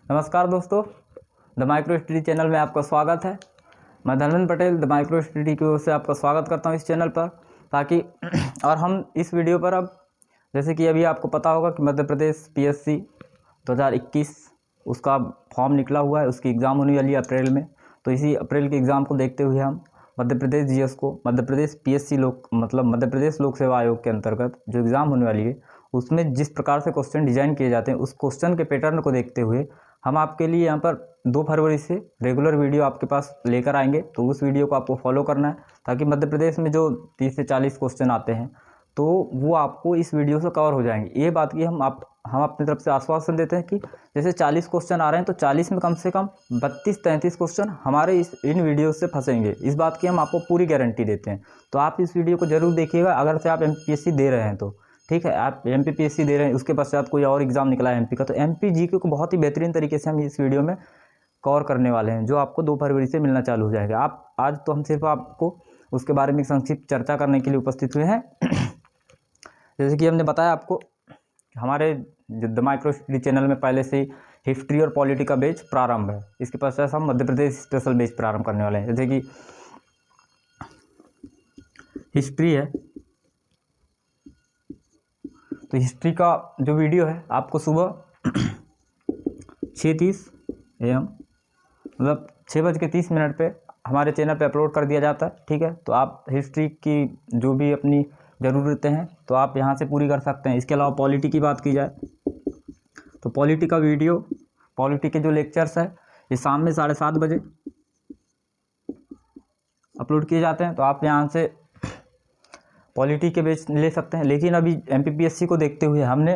नमस्कार दोस्तों, the micro study channel में आपका स्वागत है। मैं Dharmendra Patel the micro study की ओर से आपका स्वागत करता हूं इस चैनल पर, ताकि और हम इस वीडियो पर अब जैसे कि अभी आपको पता होगा कि मध्य प्रदेश पीएससी 2021 उसका फॉर्म निकला हुआ है, उसकी एग्ज़ाम होने वाली है अप्रैल में। तो इसी अप्रैल के एग्ज़ाम को देखते हुए हम मध्य प्रदेश जीएस को मध्य प्रदेश पीएससी मध्य प्रदेश लोक सेवा आयोग के अंतर्गत जो एग्ज़ाम होने वाली है उसमें जिस प्रकार से क्वेश्चन डिज़ाइन किए जाते हैं उस क्वेश्चन के पैटर्न को देखते हुए हम आपके लिए यहाँ पर 2 फरवरी से रेगुलर वीडियो आपके पास लेकर आएंगे। तो उस वीडियो को आपको फॉलो करना है, ताकि मध्य प्रदेश में जो 30 से 40 क्वेश्चन आते हैं तो वो आपको इस वीडियो से कवर हो जाएंगे। ये बात की हम अपनी तरफ से आश्वासन देते हैं कि जैसे 40 क्वेश्चन आ रहे हैं तो 40 में से कम 32-33 क्वेश्चन हमारे इन वीडियो से फंसेंगे। इस बात की हम आपको पूरी गारंटी देते हैं। तो आप इस वीडियो को ज़रूर देखिएगा, अगर से आप एमपीएससी दे रहे हैं तो ठीक है। आप एमपीपीएससी दे रहे हैं, उसके पश्चात कोई और एग्ज़ाम निकला है एमपी का, तो एमपी जीके को बहुत ही बेहतरीन तरीके से हम इस वीडियो में कवर करने वाले हैं, जो आपको 2 फरवरी से मिलना चालू हो जाएगा। आप आज तो हम सिर्फ आपको उसके बारे में संक्षिप्त चर्चा करने के लिए उपस्थित हुए हैं। जैसे कि हमने बताया आपको, हमारे द माइक्रो स्टडी चैनल में पहले से ही हिस्ट्री और पॉलिटी का बैच प्रारंभ है। इसके पश्चात हम मध्य प्रदेश स्पेशल बैच प्रारंभ करने वाले हैं। जैसे कि हिस्ट्री है, तो हिस्ट्री का जो वीडियो है आपको सुबह 6:30 AM मतलब 6:30 पे हमारे चैनल पे अपलोड कर दिया जाता है। ठीक है, तो आप हिस्ट्री की जो भी अपनी ज़रूरतें हैं तो आप यहाँ से पूरी कर सकते हैं। इसके अलावा पॉलिटी की बात की जाए तो पॉलिटी का वीडियो, पॉलिटी के जो लेक्चर्स है ये शाम में 7:30 बजे अपलोड किए जाते हैं। तो आप यहाँ से पॉलिटी के बेच ले सकते हैं। लेकिन अभी एमपीपीएससी को देखते हुए हमने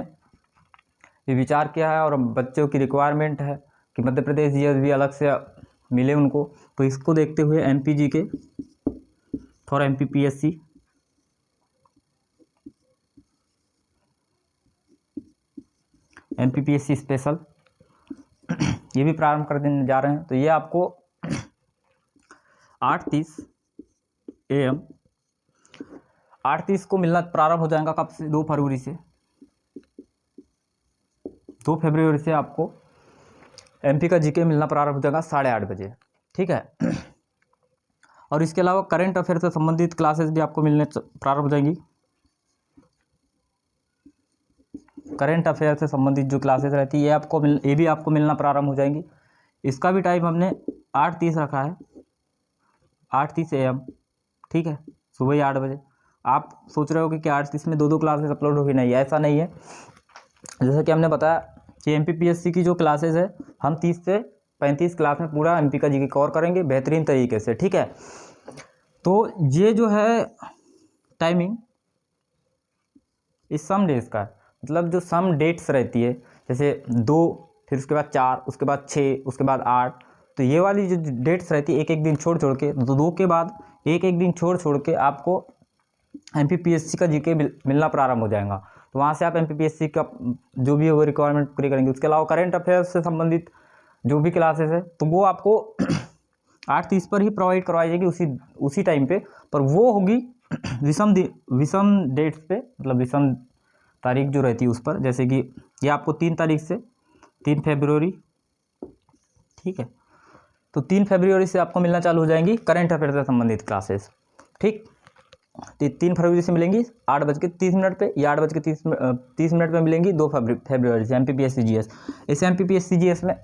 ये विचार किया है, और बच्चों की रिक्वायरमेंट है कि मध्य प्रदेश जीएस भी अलग से मिले उनको, तो इसको देखते हुए एमपीजी के फॉर एमपीपीएससी एमपीपीएससी स्पेशल ये भी प्रारंभ कर देने जा रहे हैं। तो ये आपको 8:30 AM 8:30 को मिलना प्रारंभ हो जाएगा। कब से? 2 फरवरी से। 2 फरवरी से आपको एमपी का जीके मिलना प्रारंभ हो जाएगा 8:30 बजे। ठीक है, और इसके अलावा करंट अफेयर से संबंधित क्लासेस भी आपको मिलने प्रारंभ हो जाएंगी। करंट अफेयर से संबंधित जो क्लासेस रहती है ये भी आपको मिलना प्रारंभ हो जाएंगी। इसका भी टाइम हमने 8:30 रखा है, 8:30 AM। ठीक है, सुबह ही 8 बजे। आप सोच रहे हो कि 8:30 में 2 क्लासेस अपलोड होगी, नहीं, ऐसा नहीं है। जैसे कि हमने बताया कि एमपीपीएससी की जो क्लासेस है हम 30 से 35 क्लास में पूरा एमपी का जीके कवर करेंगे बेहतरीन तरीके से। ठीक है, तो ये जो है टाइमिंग इस सम डेज का है, मतलब जो सम डेट्स रहती है, जैसे 2, फिर उसके बाद 4, उसके बाद 6, उसके बाद 8, तो ये वाली जो डेट्स रहती है एक एक दिन छोड़ के, 2 के बाद एक एक दिन छोड़ के आपको एमपीपीएससी का जीके मिलना प्रारंभ हो जाएगा। तो वहाँ से आप एमपीपीएससी का जो भी वो रिक्वायरमेंट पूरी करेंगे। उसके अलावा करंट अफेयर्स से संबंधित जो भी क्लासेस है तो वो आपको 8:30 पर ही प्रोवाइड करवाई जाएगी, उसी टाइम पे, पर वो होगी विषम डेट्स पे, मतलब विषम तारीख जो रहती है उस पर। जैसे कि ये आपको 3 तारीख से 3 फरवरी, ठीक है, तो 3 फरवरी से आपको मिलना चालू हो जाएंगी करंट अफेयर से संबंधित क्लासेस। ठीक, 3 फरवरी से मिलेंगी 8:30 पे, या 8:30 पे मिलेंगी 2 फरवरी से एमपीपीएससी जीएस। इस एमपीपीएससी जीएस में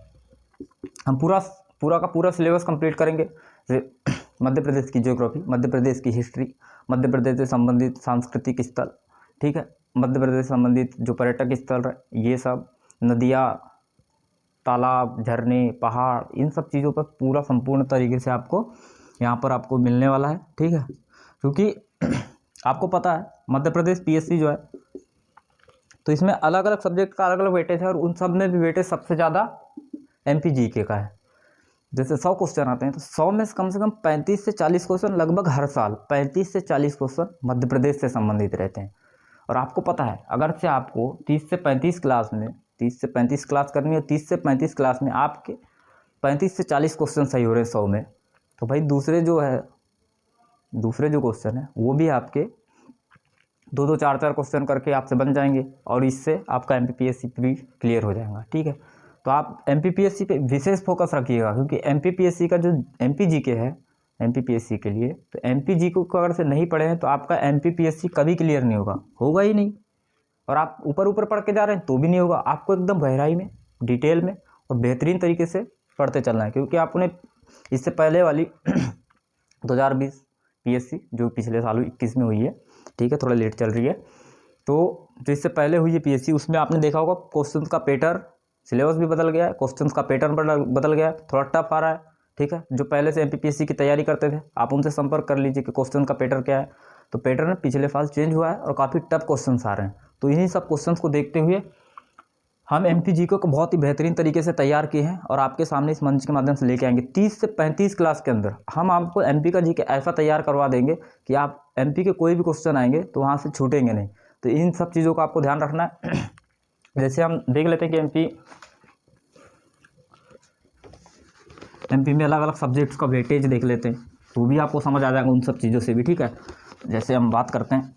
हम पूरा का पूरा सिलेबस कंप्लीट करेंगे। मध्य प्रदेश की ज्योग्राफी, मध्य प्रदेश की हिस्ट्री, मध्य प्रदेश से संबंधित सांस्कृतिक स्थल, ठीक है, मध्य प्रदेश से संबंधित जो पर्यटक स्थल है, ये सब नदियाँ, तालाब, झरने, पहाड़, इन सब चीज़ों पर पूरा संपूर्ण तरीके से यहाँ पर आपको मिलने वाला है। ठीक है, क्योंकि आपको पता है मध्य प्रदेश पीएससी जो है तो इसमें अलग अलग सब्जेक्ट का अलग अलग वेटेज है, और उन सब में भी वेटेज सबसे ज़्यादा एमपी जीके का है। जैसे 100 क्वेश्चन आते हैं तो 100 में से कम 35 से 40 क्वेश्चन लगभग हर साल 35 से 40 क्वेश्चन मध्य प्रदेश से संबंधित रहते हैं। और आपको पता है अगर से आपको 30 से 35 क्लास में 30 से 35 क्लास करनी है, 30 से 35 क्लास में आपके 35 से 40 क्वेश्चन सही हो रहे हैं 100 में, तो भाई दूसरे जो क्वेश्चन है वो भी आपके 2-2, 4-4 क्वेश्चन करके आपसे बन जाएंगे, और इससे आपका एमपीपीएससी भी क्लियर हो जाएगा। ठीक है, तो आप MPPSC पे विशेष फोकस रखिएगा, क्योंकि MPPSC का जो MPGK है MPPSC के लिए, तो MPGK को अगर से नहीं पढ़े हैं तो आपका MPPSC कभी क्लियर नहीं होगा ही नहीं। और आप ऊपर ऊपर पढ़ के जा रहे हैं तो भी नहीं होगा, आपको एकदम गहराई में, डिटेल में और बेहतरीन तरीके से पढ़ते चलना है। क्योंकि आपने इससे पहले वाली 2020 PSC जो पिछले साल 21 में हुई है, ठीक है, थोड़ा लेट चल रही है, तो जो इससे पहले हुई है PSC, उसमें आपने देखा होगा क्वेश्चन का पैटर्न, सिलेबस भी बदल गया है, क्वेश्चन का पैटर्न बदल गया है, थोड़ा टफ आ रहा है, ठीक है। जो पहले से MPPSC की तैयारी करते थे आप उनसे संपर्क कर लीजिए कि क्वेश्चन का पैटर्न क्या है। तो पैटर्न पिछले साल चेंज हुआ है और काफ़ी टफ क्वेश्चन आ रहे हैं। तो इन्हीं सब क्वेश्चन को देखते हुए हम MPGK को बहुत ही बेहतरीन तरीके से तैयार किए हैं और आपके सामने इस मंच के माध्यम से लेके आएंगे। 30 से 35 क्लास के अंदर हम आपको MP का GK ऐसा तैयार करवा देंगे कि आप MP के कोई भी क्वेश्चन आएंगे तो वहाँ से छूटेंगे नहीं। तो इन सब चीज़ों का आपको ध्यान रखना है। जैसे हम देख लेते हैं कि MP में अलग अलग सब्जेक्ट्स का वेटेज देख लेते हैं, तो भी आपको समझ आ जाएगा उन सब चीज़ों से भी, ठीक है। जैसे हम बात करते हैं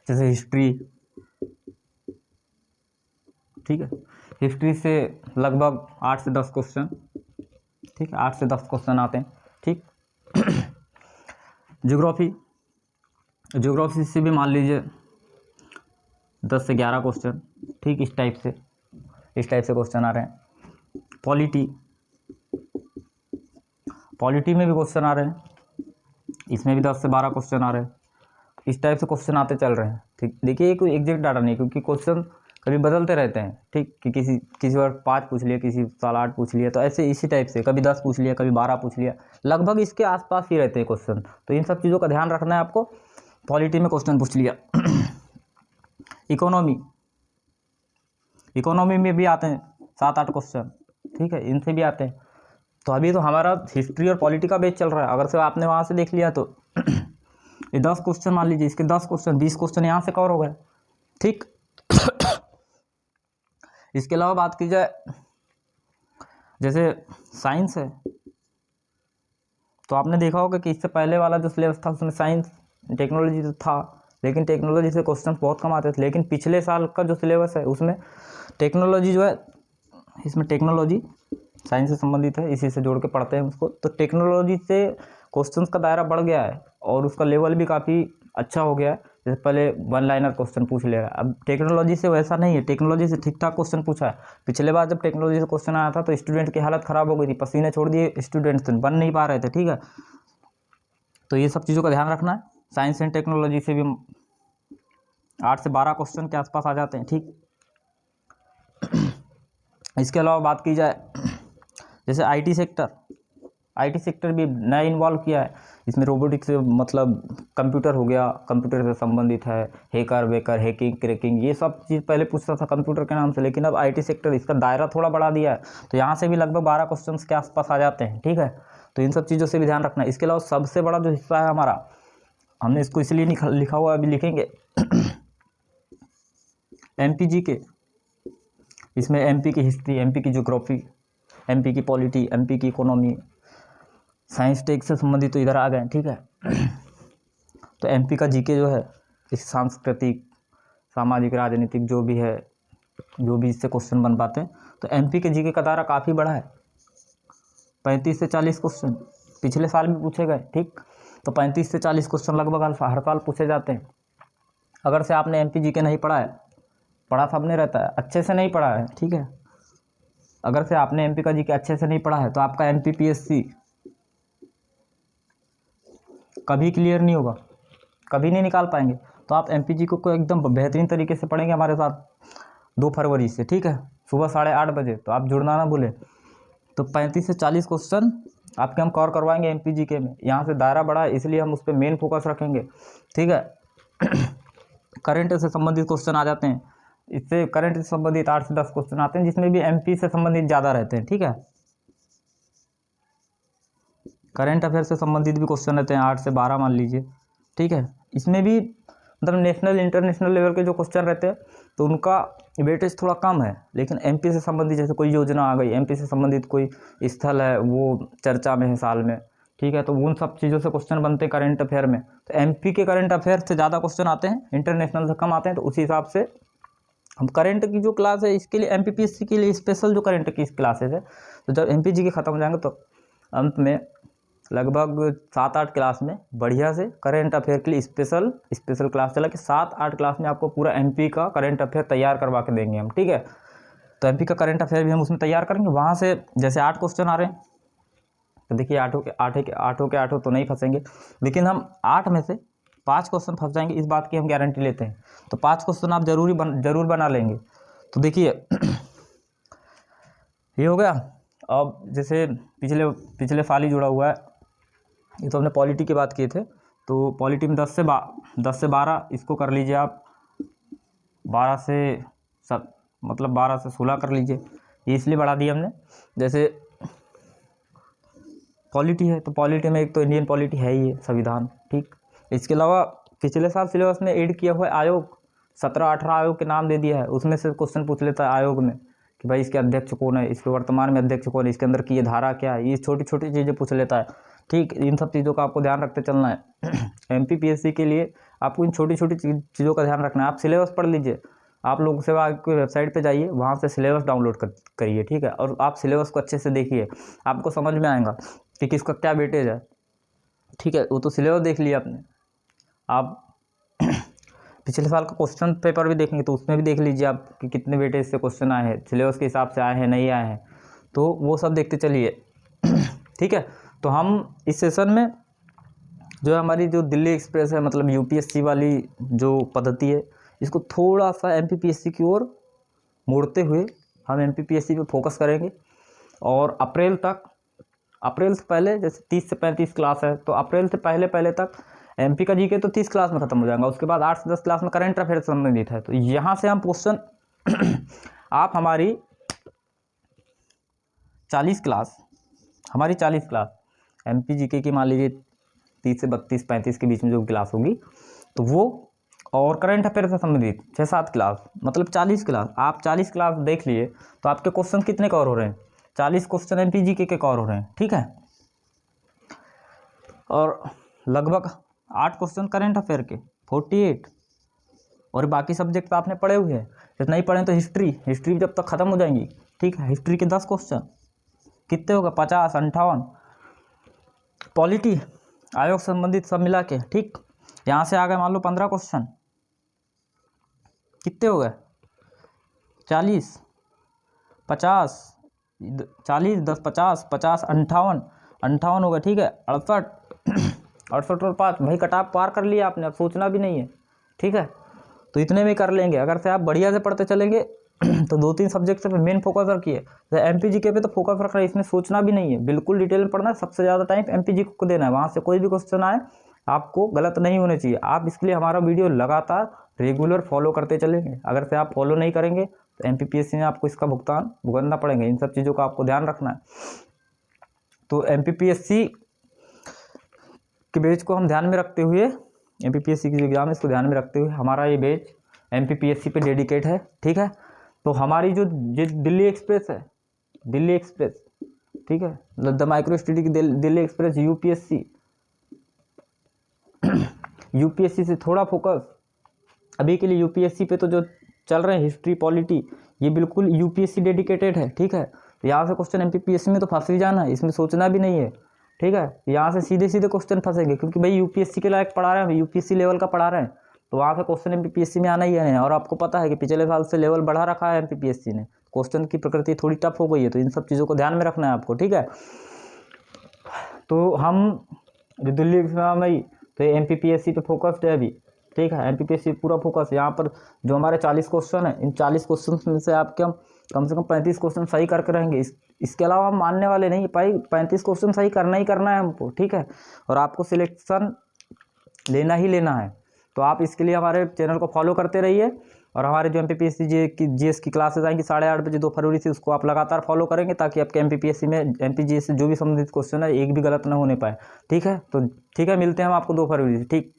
जैसे हिस्ट्री, ठीक है, हिस्ट्री से लगभग 8 से 10 क्वेश्चन, ठीक है, 8 से 10 क्वेश्चन आते हैं, ठीक। ज्योग्राफी से भी मान लीजिए 10 से 11 क्वेश्चन, ठीक, इस टाइप से क्वेश्चन आ रहे हैं। पॉलिटी में भी क्वेश्चन आ रहे हैं, इसमें भी 10 से 12 क्वेश्चन आ रहे हैं। इस टाइप से क्वेश्चन आते चल रहे हैं, ठीक। देखिए कोई एग्जैक्ट डाटा नहीं, क्योंकि क्वेश्चन कभी बदलते रहते हैं, ठीक, कि किसी बार 5 पूछ लिया, किसी साल 8 पूछ लिया, तो ऐसे इसी टाइप से कभी 10 पूछ लिया, कभी 12 पूछ लिया, लगभग इसके आसपास ही रहते हैं क्वेश्चन। तो इन सब चीज़ों का ध्यान रखना है आपको। पॉलिटी में क्वेश्चन पूछ लिया। इकोनॉमी में भी आते हैं 7-8 क्वेश्चन, ठीक है, इनसे भी आते हैं। तो अभी तो हमारा हिस्ट्री और पॉलिटी का बेच चल रहा है। अगर से आपने वहाँ से देख लिया तो ये 10 क्वेश्चन मान लीजिए, इसके 10 क्वेश्चन 20 क्वेश्चन यहाँ से कवर हो गए, ठीक। इसके अलावा बात की जाए जैसे साइंस है, तो आपने देखा होगा कि इससे पहले वाला जो सिलेबस था उसमें साइंस टेक्नोलॉजी तो था, लेकिन टेक्नोलॉजी से क्वेश्चन बहुत कम आते थे। लेकिन पिछले साल का जो सिलेबस है उसमें टेक्नोलॉजी जो है, इसमें टेक्नोलॉजी साइंस से संबंधित है, इसी से जोड़ के पढ़ते हैं उसको। तो टेक्नोलॉजी से क्वेश्चंस का दायरा बढ़ गया है और उसका लेवल भी काफ़ी अच्छा हो गया है। जैसे पहले 1 लाइनर क्वेश्चन पूछ लेगा, अब टेक्नोलॉजी से वैसा नहीं है, टेक्नोलॉजी से ठीक ठाक क्वेश्चन पूछा है। पिछले बार जब टेक्नोलॉजी से क्वेश्चन आया था तो स्टूडेंट की हालत ख़राब हो गई थी, पसीने छोड़ दिए स्टूडेंट्स, बन नहीं पा रहे थे, ठीक है। तो ये सब चीज़ों का ध्यान रखना है। साइंस एंड टेक्नोलॉजी से भी 8 से 12 क्वेश्चन के आसपास आ जाते हैं, ठीक। इसके अलावा बात की जाए जैसे IT सेक्टर भी नया इन्वॉल्व किया है। इसमें रोबोटिक्स से मतलब कंप्यूटर हो गया, कंप्यूटर से संबंधित है, हैकर हैकिंग क्रैकिंग, ये सब चीज़ पहले पूछता था कंप्यूटर के नाम से, लेकिन अब IT सेक्टर इसका दायरा थोड़ा बढ़ा दिया है, तो यहाँ से भी लगभग 12 क्वेश्चन के आसपास आ जाते हैं, ठीक है। तो इन सब चीज़ों से भी ध्यान रखना है। इसके अलावा सबसे बड़ा जो हिस्सा है हमारा, हमने इसको इसलिए लिखा हुआ, अभी लिखेंगे MPGK। इसमें MP की हिस्ट्री, MP की ज्योग्राफी, MP की पॉलिटी, MP की इकोनॉमी, साइंस टेक से संबंधित तो इधर आ गए, ठीक है। तो MP का GK जो है, इस सांस्कृतिक, सामाजिक, राजनीतिक जो भी है, जो भी इससे क्वेश्चन बन पाते हैं, तो MP के GK का दायरा काफ़ी बड़ा है। 35 से 40 क्वेश्चन पिछले साल भी पूछे गए, ठीक। तो 35 से 40 क्वेश्चन लगभग हर साल पूछे जाते हैं। अगर से आपने MPGK नहीं पढ़ा है, पढ़ा सबने रहता है, अच्छे से नहीं पढ़ा है, ठीक है, अगर से आपने MP का GK अच्छे से नहीं पढ़ा है तो आपका MPPSC कभी क्लियर नहीं होगा, कभी नहीं निकाल पाएंगे। तो आप MPGK को एकदम बेहतरीन तरीके से पढ़ेंगे हमारे साथ 2 फरवरी से, ठीक है, सुबह 8:30 बजे। तो आप जुड़ना ना भूलें। तो 35 से 40 क्वेश्चन आपके हम कवर करवाएंगे MPGK में। यहाँ से दायरा बड़ा है इसलिए हम उस पर मेन फोकस रखेंगे, ठीक है। करंट से संबंधित क्वेश्चन आ जाते हैं, इससे करंट से संबंधित 8 से 10 क्वेश्चन आते हैं, जिसमें भी MP से संबंधित ज़्यादा रहते हैं, ठीक है। करंट अफेयर से संबंधित भी क्वेश्चन रहते हैं 8 से 12 मान लीजिए, ठीक है। इसमें भी मतलब नेशनल इंटरनेशनल लेवल के जो क्वेश्चन रहते हैं तो उनका वेटेज थोड़ा कम है, लेकिन MP से संबंधित जैसे कोई योजना आ गई, MP से संबंधित कोई स्थल है वो चर्चा में है साल में, ठीक है। तो उन सब चीज़ों से क्वेश्चन बनते हैं करंट अफेयर में। तो एमपी के करंट अफेयर से ज़्यादा क्वेश्चन आते हैं, इंटरनेशनल से कम आते हैं। तो उसी हिसाब से हम करंट की जो क्लास है इसके लिए एमपीपीएससी के लिए स्पेशल जो करंट की क्लासेस है, तो जब एमपीजी के ख़त्म हो जाएंगे तो अंत में लगभग 7-8 क्लास में बढ़िया से करंट अफेयर के लिए स्पेशल क्लास चला कि 7-8 क्लास में आपको पूरा एमपी का करंट अफेयर तैयार करवा के देंगे हम, ठीक है। तो एमपी का करंट अफेयर भी हम उसमें तैयार करेंगे। वहाँ से जैसे 8 क्वेश्चन आ रहे हैं, तो देखिए आठों के आठों तो नहीं फंसेंगे, लेकिन हम 8 में से 5 क्वेश्चन फंस जाएंगे, इस बात की हम गारंटी लेते हैं। तो 5 क्वेश्चन आप जरूर बना लेंगे। तो देखिए ये हो गया। अब जैसे पिछले साल ही जुड़ा हुआ है, ये तो हमने पॉलिटी की बात किए थे। तो पॉलिटी में 10 से 12 इसको कर लीजिए आप, 12 से 16 कर लीजिए। ये इसलिए बढ़ा दिया हमने, जैसे पॉलिटी है तो पॉलिटी में एक तो इंडियन पॉलिटी है ही है, संविधान, ठीक। इसके अलावा पिछले साल सिलेबस में ऐड किया हुआ है आयोग, 17-18 आयोग के नाम दे दिया है। उसमें से क्वेश्चन पूछ लेता है आयोग में कि भाई इसके अध्यक्ष कौन है, इसके वर्तमान में अध्यक्ष कौन है, इसके अंदर की ये धारा क्या है, ये छोटी छोटी चीज़ें पूछ लेता है, ठीक। इन सब चीज़ों का आपको ध्यान रखते चलना है। एमपीपीएससी के लिए आपको इन छोटी छोटी चीज़ों का ध्यान रखना है। आप सिलेबस पढ़ लीजिए, आप लोक सेवा आयोग की वेबसाइट पे जाइए, वहाँ से सिलेबस डाउनलोड करिए, ठीक है। और आप सिलेबस को अच्छे से देखिए, आपको समझ में आएगा कि किसका क्या वेटेज है, ठीक है। वो तो सिलेबस देख लिया आपने। आप पिछले साल का क्वेश्चन पेपर भी देखेंगे तो उसमें भी देख लीजिए आप कि कितने वेटेज से क्वेश्चन आए हैं, सिलेबस के हिसाब से आए हैं नहीं आए हैं, तो वो सब देखते चलिए, ठीक है। तो हम इस सेशन में जो हमारी जो दिल्ली एक्सप्रेस है, मतलब यूपीएससी वाली जो पद्धति है, इसको थोड़ा सा एमपीपीएससी की ओर मोड़ते हुए हम एमपीपीएससी पे फोकस करेंगे। और अप्रैल से पहले, जैसे 30 से 35 क्लास है, तो अप्रैल से पहले तक एमपी का जीके तो 30 क्लास में ख़त्म हो जाएगा। उसके बाद 8 से 10 क्लास में करंट अफेयर से संबंधित है। तो यहाँ से हम क्वेश्चन आप हमारी 40 क्लास एमपी जीके की मान लीजिए 30 से 32-35 के बीच में जो क्लास होगी, तो वो और करंट अफेयर से संबंधित 6-7 क्लास, मतलब 40 क्लास। आप 40 क्लास देख लिए तो आपके क्वेश्चन कितने कवर हो रहे हैं? 40 क्वेश्चन एमपी जीके के कवर हो रहे हैं, ठीक है। और लगभग 8 क्वेश्चन करंट अफेयर के 48, और बाकी सब्जेक्ट आपने पढ़े हुए हैं। जितना ही पढ़ें तो हिस्ट्री जब तक ख़त्म हो जाएंगी, ठीक है। हिस्ट्री के 10 क्वेश्चन कितने होगा? 50-58। पॉलिटी आयोग संबंधित सब मिला के, ठीक। यहाँ से आ गए मान लो 15 क्वेश्चन, कितने हो गए? 40, 50, 40, 10, 50, 58 हो गए, ठीक है। 68 और 5 भाई कटाप पार कर लिया आपने, अब सोचना भी नहीं है, ठीक है। तो इतने में कर लेंगे। अगर से आप बढ़िया से पढ़ते चलेंगे तो 2-3 सब्जेक्ट पे मेन फोकस रखिए। तो एमपी जीके पे तो फोकस रखना है, इसमें सोचना भी नहीं है, बिल्कुल डिटेल में पढ़ना है। सबसे ज़्यादा टाइम एमपी जीके को देना है। वहाँ से कोई भी क्वेश्चन आए आपको गलत नहीं होने चाहिए। आप इसके लिए हमारा वीडियो लगातार रेगुलर फॉलो करते चलेंगे। अगर से आप फॉलो नहीं करेंगे तो एमपीपीएससी में आपको इसका भुगतान भुगतना पड़ेगा। इन सब चीज़ों का आपको ध्यान रखना है। तो एमपीपीएससी के बैच को हम ध्यान में रखते हुए, एमपीपीएससी की जो एग्ज़ाम है इसको ध्यान में रखते हुए हमारा ये बैच एमपीपीएससी पे डेडिकेट है, ठीक है। तो हमारी जो दिल्ली एक्सप्रेस है, ठीक है, द माइक्रो स्टडी की दिल्ली एक्सप्रेस यूपीएससी से थोड़ा फोकस अभी के लिए यूपीएससी पे तो जो चल रहे हैं हिस्ट्री पॉलिटी, ये बिल्कुल यूपीएससी डेडिकेटेड है, ठीक है। तो यहाँ से क्वेश्चन एमपीपीएससी में तो फंस ही जाना है, इसमें सोचना भी नहीं है, ठीक है। यहाँ से सीधे क्वेश्चन फंसेंगे क्योंकि भाई यूपीएससी के लायक पढ़ा रहे हैं, यूपीएससी लेवल का पढ़ा रहे हैं, तो वहाँ से क्वेश्चन एमपीपीएससी में आना ही है। और आपको पता है कि पिछले साल से लेवल बढ़ा रखा है एमपीपीएससी ने, क्वेश्चन की प्रकृति थोड़ी टफ हो गई है। तो इन सब चीज़ों को ध्यान में रखना है आपको, ठीक है। तो हम जो दिल्ली एग्जाम है तो एमपीपीएससी पे फोकस्ड है अभी, ठीक है। एमपीपीएससी पूरा फोकस। यहाँ पर जो हमारे 40 क्वेश्चन है, इन 40 क्वेश्चन में से आपके हम कम से कम 35 क्वेश्चन सही करके रहेंगे। इसके अलावा हम मानने वाले नहीं, भाई 35 क्वेश्चन सही करना ही करना है हमको, ठीक है। और आपको सिलेक्शन लेना ही लेना है। तो आप इसके लिए हमारे चैनल को फॉलो करते रहिए। और हमारे जो एमपीपीएससी जीएस की क्लासेस आएंगी 8:30 बजे 2 फरवरी से, उसको आप लगातार फॉलो करेंगे ताकि आपके एमपीपीएससी में एमपीजीएस से जो भी संबंधित क्वेश्चन है एक भी गलत ना होने पाए, ठीक है। तो ठीक है, मिलते हैं हम आपको 2 फरवरी से, ठीक।